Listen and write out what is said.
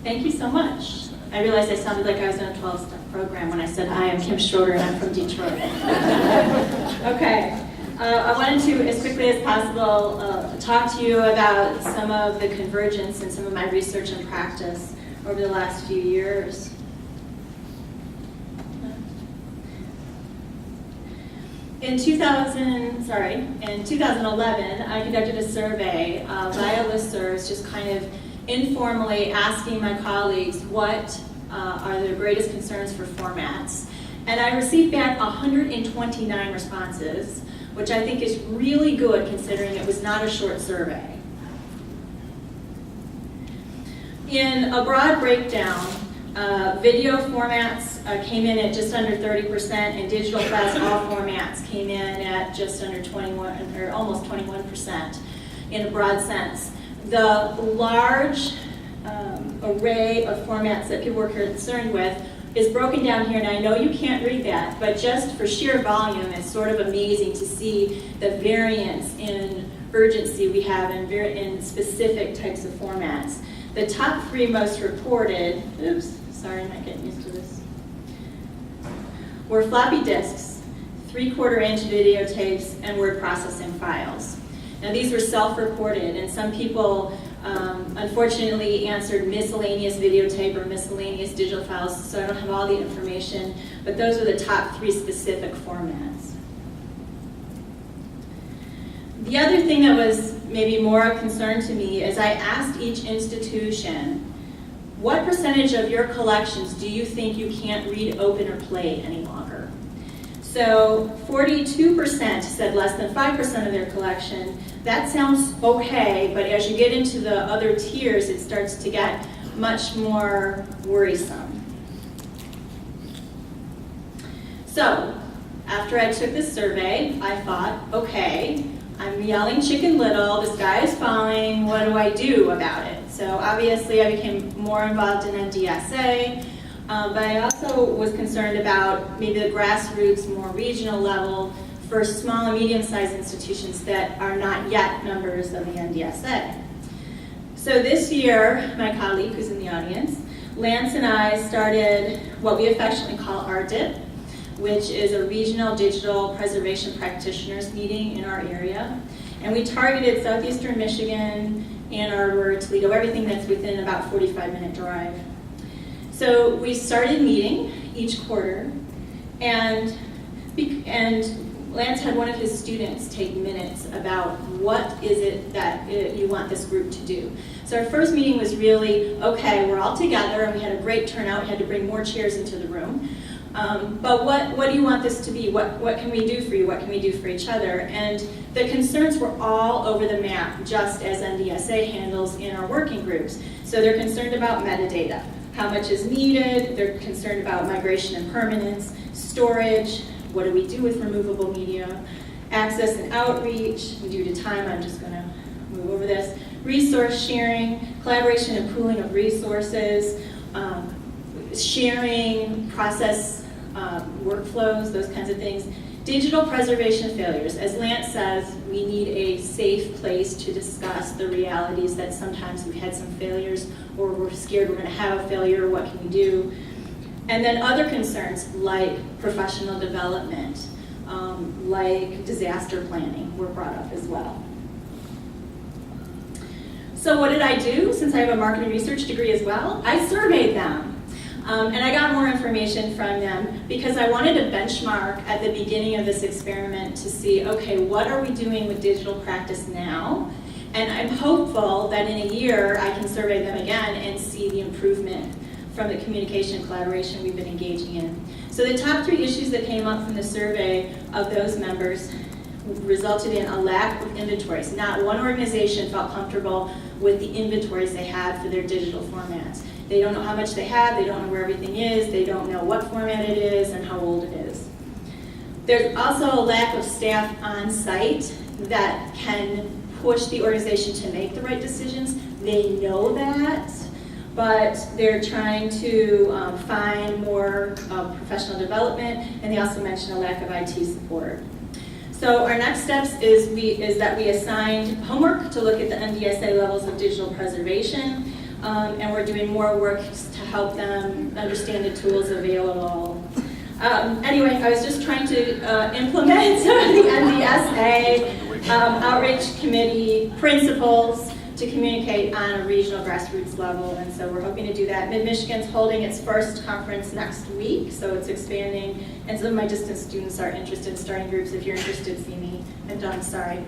Thank you so much. I realized I sounded like I was in a 12-step program when I said, hi, I'm Kim Schroeder and I'm from Detroit. Okay. I wanted to, as quickly as possible, talk to you about some of the convergence in some of my research and practice over the last few years. In 2011, I conducted a survey via listservs, just kind of informally asking my colleagues what are their greatest concerns for formats. And I received back 129 responses, which I think is really good considering it was not a short survey. In a broad breakdown, video formats came in at just under 30%, and digital class all formats came in at just under 21, or almost 21% in a broad sense. The large array of formats that people were concerned with is broken down here, and I know you can't read that, but just for sheer volume, it's sort of amazing to see the variance in urgency we have in specific types of formats. The top three most reported, sorry, I'm not getting used to this, were floppy disks, 3/4-inch videotapes, and word processing files. Now these were self-reported, and some people unfortunately answered miscellaneous videotape or miscellaneous digital files, so I don't have all the information, but those are the top three specific formats. The other thing that was maybe more a concern to me is I asked each institution, what percentage of your collections do you think you can't read, open, or play any longer? So 42% said less than 5% of their collection. That sounds okay, but as you get into the other tiers, it starts to get much more worrisome. So after I took this survey, I thought, okay, I'm yelling Chicken Little, the sky is falling, what do I do about it? So obviously I became more involved in NDSA, but I also was concerned about maybe the grassroots, more regional level for small and medium-sized institutions that are not yet members of the NDSA. So this year, my colleague who's in the audience, Lance and I started what we affectionately call RDIP, which is a regional digital preservation practitioners meeting in our area. And we targeted southeastern Michigan, Ann Arbor, Toledo, everything that's within about 45-minute drive. So we started meeting each quarter, and Lance had one of his students take minutes about what is it that you want this group to do. So our first meeting was really, okay, we're all together, and we had a great turnout. We had to bring more chairs into the room. But what do you want this to be? What can we do for you? What can we do for each other? And the concerns were all over the map, just as NDSA handles in our working groups. So they're concerned about metadata, how much is needed. They're concerned about migration and permanence, storage, what do we do with removable media, access and outreach. Due to time, I'm just going to move over this. Resource sharing, collaboration and pooling of resources, sharing, process workflows, those kinds of things. Digital preservation failures. As Lance says, we need a safe place to discuss the realities that sometimes we've had some failures, or we're scared we're going to have a failure, what can we do? And then other concerns like professional development, like disaster planning were brought up as well. So what did I do? Since I have a marketing research degree as well, I surveyed them. And I got more information from them because I wanted to benchmark at the beginning of this experiment to see, okay, what are we doing with digital practice now? And I'm hopeful that in a year I can survey them again and see the improvement from the communication and collaboration we've been engaging in. So the top three issues that came up from the survey of those members resulted in a lack of inventories. Not one organization felt comfortable with the inventories they had for their digital formats. They don't know how much they have, they don't know where everything is, they don't know what format it is and how old it is. There's also a lack of staff on site that can push the organization to make the right decisions. They know that, but they're trying to find more professional development, and they also mentioned a lack of IT support. So our next steps is that we assigned homework to look at the NDSA levels of digital preservation. and we're doing more work to help them understand the tools available. Anyway, I was just trying to implement some of the NDSA outreach committee principles to communicate on a regional grassroots level, and so we're hoping to do that. Mid-Michigan's holding its first conference next week, so it's expanding, and some of my distance students are interested in starting groups. If you're interested, see me. I'm done, sorry.